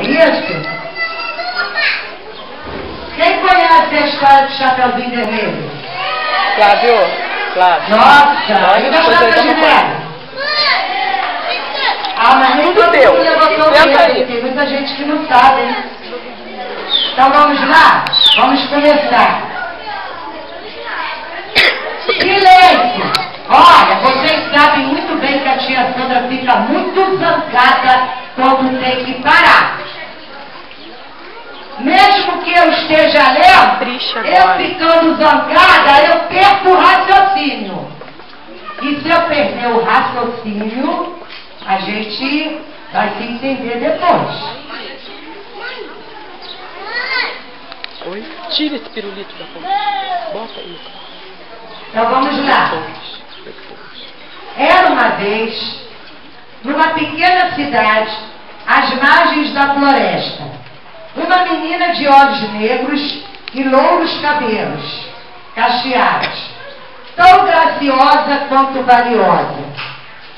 É isso? Quem conhece a história do Chapeuzinho Vermelho? Flávio? Flávio. Nossa! E da Branca de Neve? Ah, mas nem todo mundo levantou o dedo, tem muita gente que não sabe, hein? Então vamos lá? Vamos começar. Silêncio! Olha, vocês sabem muito bem que a tia Sandra fica muito zangada quando tem que parar. Mesmo que eu esteja lendo, eu ficando zangada, eu perco o raciocínio. E se eu perder o raciocínio, a gente vai se entender depois. Oi? Tira esse pirulito da boca. Bota aí. Então vamos lá. Era uma vez, numa pequena cidade, às margens da floresta, uma menina de olhos negros e louros cabelos, cacheados, tão graciosa quanto valiosa.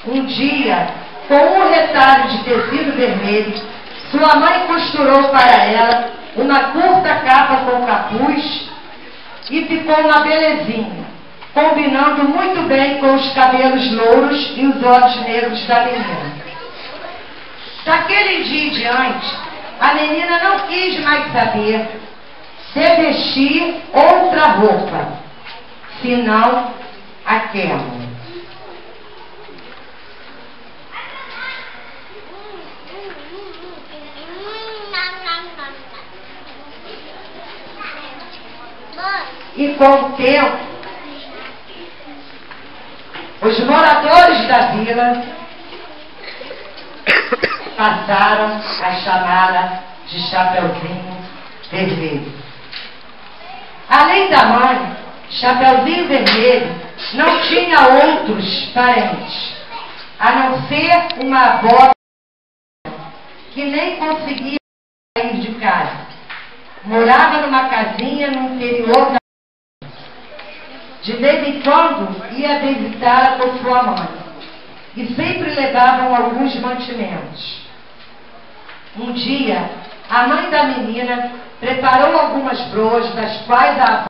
Um dia, com um retalho de tecido vermelho, sua mãe costurou para ela uma curta capa com capuz e ficou uma belezinha, combinando muito bem com os cabelos louros e os olhos negros da menina. Daquele dia em diante, a menina não quis mais saber se vestir outra roupa, senão aquela. E com o tempo, os moradores da vila passaram a chamá-la de Chapeuzinho Vermelho. Além da mãe, Chapeuzinho Vermelho não tinha outros parentes, a não ser uma avó que nem conseguia sair de casa. Morava numa casinha no interior da... De vez em quando ia visitá-la com sua mãe e sempre levavam alguns mantimentos. Um dia, a mãe da menina preparou algumas broas, das quais a avó...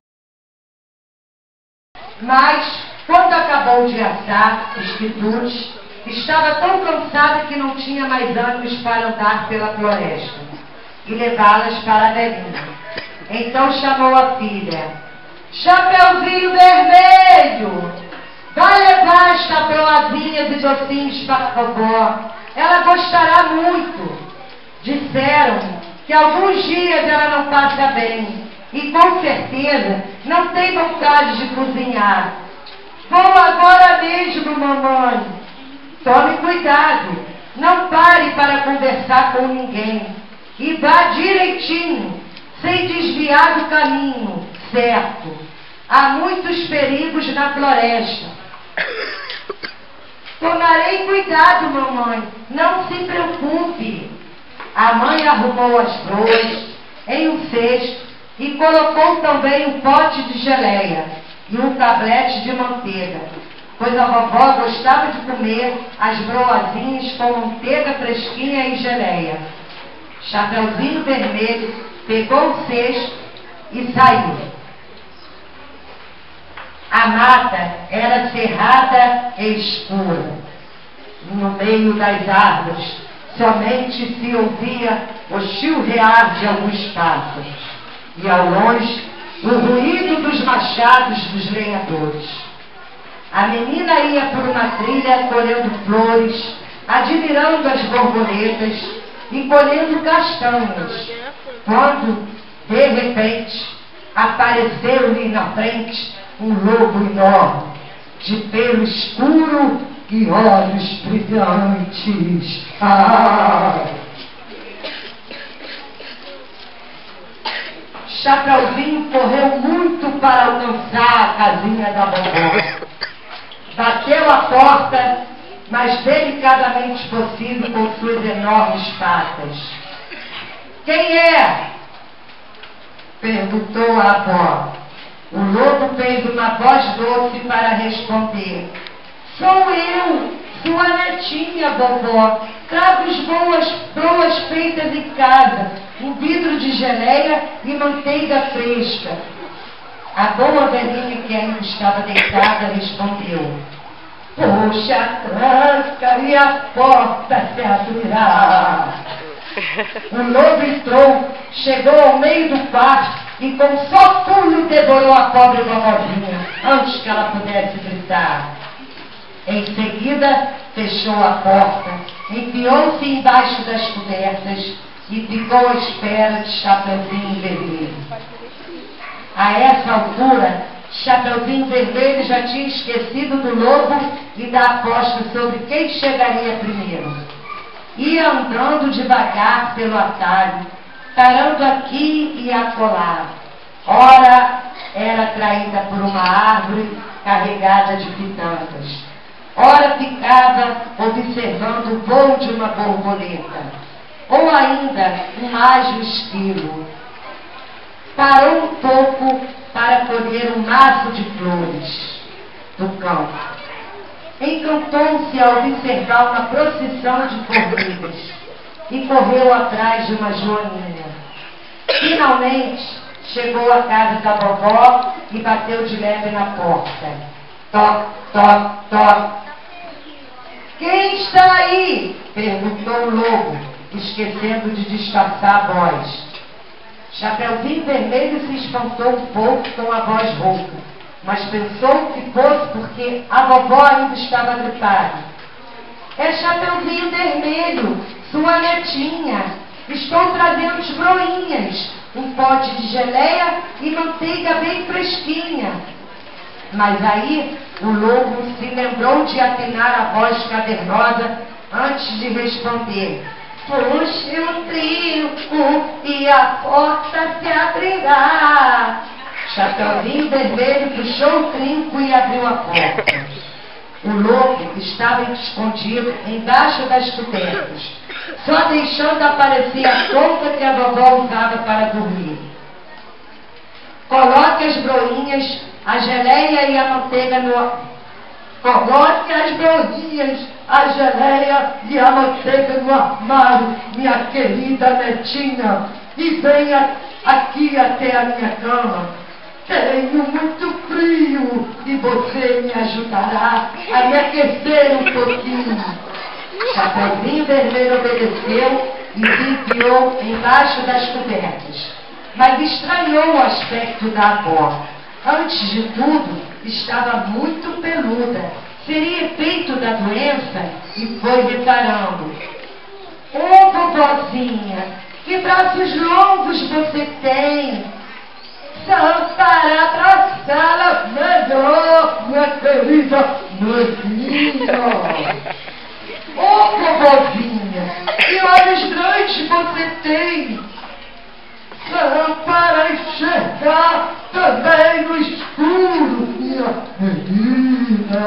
Mas, quando acabou de assar os quitutes, estava tão cansada que não tinha mais ânimos para andar pela floresta e levá-las para a velhinha. Então chamou a filha. Chapeuzinho Vermelho, vai levar esta broazinhas e docinhos para a vovó. Ela gostará muito. Disseram que alguns dias ela não passa bem e com certeza não tem vontade de cozinhar. Vou agora mesmo, mamãe. Tome cuidado, não pare para conversar com ninguém e vá direitinho, sem desviar do caminho certo. Há muitos perigos na floresta. Tomarei cuidado, mamãe. Não se preocupe. A mãe arrumou as flores em um cesto e colocou também um pote de geleia e um tablete de manteiga, pois a vovó gostava de comer as broazinhas com manteiga fresquinha e geleia. Chapeuzinho Vermelho pegou o cesto e saiu. A mata era cerrada e escura. No meio das árvores, somente se ouvia o chilrear de alguns pássaros. E ao longe, o ruído dos machados dos lenhadores. A menina ia por uma trilha colhendo flores, admirando as borboletas e colhendo castanhas, quando, de repente, apareceu-lhe na frente um lobo enorme, de pelo escuro e olhos brilhantes. Chapeuzinho correu muito para alcançar a casinha da vovó. Bateu a porta, mas delicadamente possível com suas enormes patas. Quem é? Perguntou a avó. O lobo fez uma voz doce para responder. Sou eu, sua netinha, vovó. Tragos boas feitas em casa, um vidro de geleia e manteiga fresca. A boa velhinha, que ainda estava deitada, respondeu: puxa a tranca e a porta se abrirá. O lobo entrou, chegou ao meio do quarto e com só pulo devorou a pobre vovozinha, antes que ela pudesse gritar. Em seguida, fechou a porta, enfiou-se embaixo das cobertas e ficou à espera de Chapeuzinho Vermelho. A essa altura, Chapeuzinho Vermelho já tinha esquecido do lobo e da aposta sobre quem chegaria primeiro. Ia andando devagar pelo atalho, parando aqui e acolá. Ora era atraída por uma árvore carregada de pitangas. Ora ficava observando o voo de uma borboleta, ou ainda um ágil esquilo. Parou um pouco para colher um maço de flores do campo. Encantou-se a observar uma procissão de formigas e correu atrás de uma joaninha. Finalmente, chegou à casa da vovó e bateu de leve na porta. Toc, toc, toc. Quem está aí? Perguntou o lobo, esquecendo de disfarçar a voz. Chapeuzinho Vermelho se espantou um pouco com a voz rouca, mas pensou que fosse porque a vovó ainda estava gripada. É Chapeuzinho Vermelho, sua netinha. Estou trazendo as broinhas, um pote de geleia e manteiga bem fresquinha. Mas aí o lobo se lembrou de afinar a voz cavernosa antes de responder. Puxe o trinco e a porta se abrirá. Chapeuzinho Vermelho puxou o trinco e abriu a porta. O lobo estava escondido embaixo das cobertas, só deixando aparecer a touca que a vovó usava para dormir. Coloque as broinhas, a geleia e a manteiga no... Coloque as broinhas, a geleia e a manteiga no armário, minha querida netinha, e venha aqui até a minha cama. Tenho muito frio e você me ajudará a me aquecer um pouquinho. Chapeuzinho Vermelho obedeceu e se enfiou embaixo das cobertas, mas estranhou o aspecto da avó. Antes de tudo, estava muito peluda. Seria efeito da doença e foi reparando. Ô, vovozinha, que braços longos você tem! São para abraçá-la melhor, minha querida netinha. Ô, vovozinha, que olhos grandes você tem! São para enxergar também no escuro, minha menina.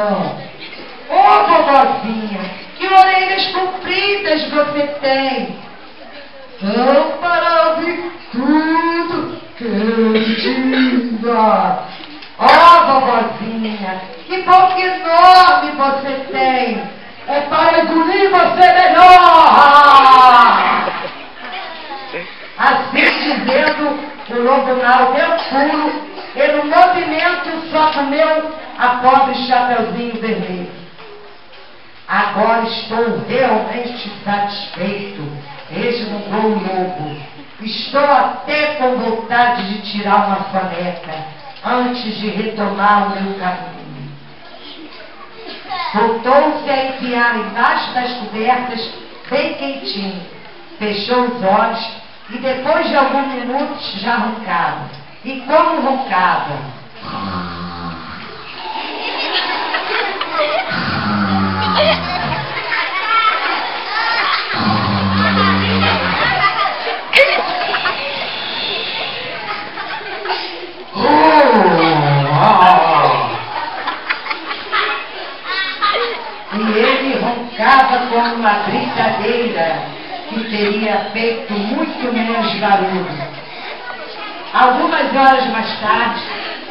Ô, vovozinha, que orelhas compridas você tem! São para ouvir tudo, querida. Ó, vovozinha, que boca enorme você tem! É para engolir você melhor! Assim dizendo, o lobo mau deu pulo e no movimento só comeu a pobre Chapeuzinho Vermelho. Agora estou realmente satisfeito, resmungou o lobo. Estou até com vontade de tirar uma soneca antes de retomar o meu caminho. Voltou-se a enfiar embaixo das cobertas, bem quentinho. Fechou os olhos e depois de alguns minutos já roncava. E como roncava? E ele roncava como uma brincadeira que teria feito muito menos barulho. Algumas horas mais tarde,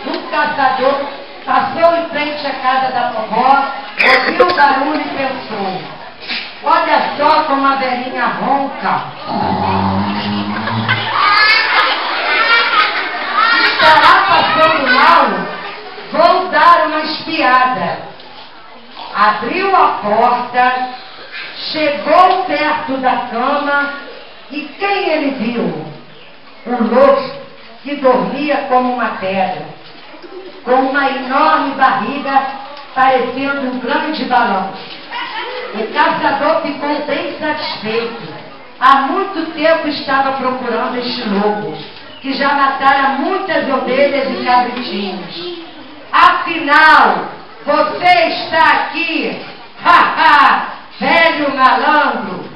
um caçador passou em frente à casa da vovó, ouviu o barulho e pensou: Olha só como a velhinha ronca. Estará passando mal? Vou dar uma espiada. Abriu a porta, chegou perto da cama e quem ele viu? Um lobo que dormia como uma pedra, com uma enorme barriga parecendo um grande balão. O caçador ficou bem satisfeito. Há muito tempo estava procurando este lobo, que já matara muitas ovelhas e cabritinhos. Afinal, você está aqui, velho malandro,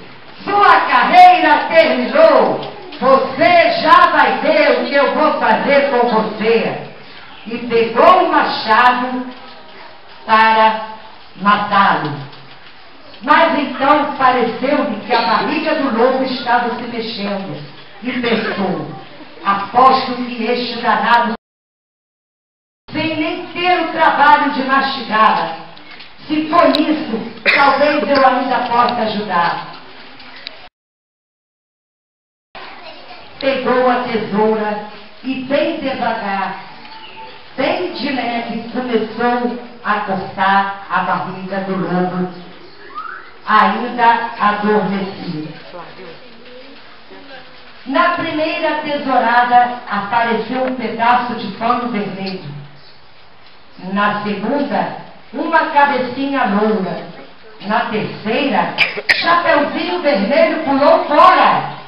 sua carreira terminou, você já vai ver o que eu vou fazer com você. E pegou o machado para matá-lo. Mas então pareceu-lhe que a barriga do lobo estava se mexendo e pensou, aposto que este danado, sem nem ter o trabalho de mastigá-la, se for isso, talvez eu ainda possa ajudar. Pegou a tesoura e bem devagar, bem de leve, começou a cortar a barriga do lobo, ainda adormecido. Na primeira tesourada apareceu um pedaço de pano vermelho. Na segunda, uma cabecinha loura. Na terceira, Chapeuzinho Vermelho pulou fora.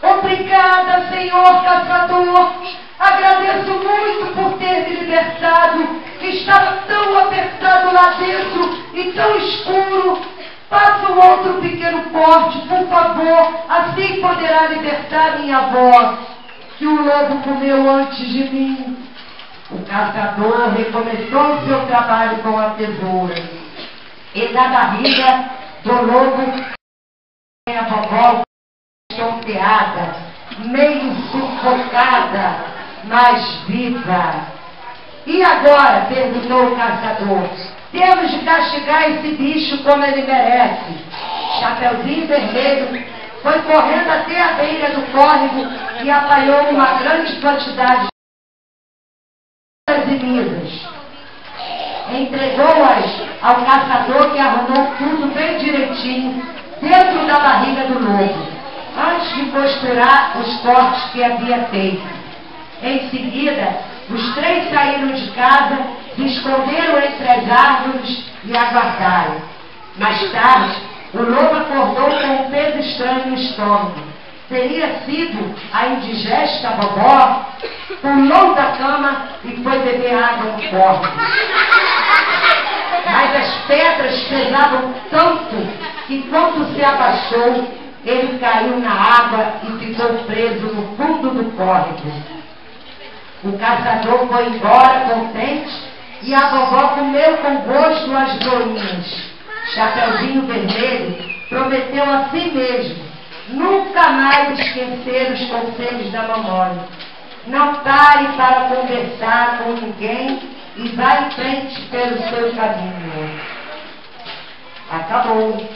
Obrigada, senhor caçador. Agradeço muito por ter me libertado. Estava tão apertado lá dentro e tão escuro. Faça um outro pequeno corte, por favor. Assim poderá libertar minha avó, que o lobo comeu antes de mim. O caçador recomeçou seu trabalho com a tesoura. E da barriga do lobo, a vovó estonteada, meio sufocada, mas viva. E agora? Perguntou o caçador. Temos de castigar esse bicho como ele merece. Chapeuzinho Vermelho foi correndo até a beira do córrego e apanhou uma grande quantidade de misas. Entregou-as ao caçador, que arrumou tudo bem direitinho dentro da barriga do lobo, antes de costurar os cortes que havia feito. Em seguida, os três saíram de casa, se esconderam entre as árvores e aguardaram. Mais tarde, o lobo acordou com um peso estranho no estômago. Teria sido a indigesta vovó. Pulou da cama e foi beber água no córrego. Mas as pedras pesavam tanto que, quando se abaixou, ele caiu na água e ficou preso no fundo do córrego. O caçador foi embora contente e a vovó comeu com gosto as broinhas. Chapeuzinho Vermelho prometeu a si mesmo nunca mais esquecer os conselhos da mamãe. Não pare para conversar com ninguém e vá em frente pelo seu caminho. Acabou.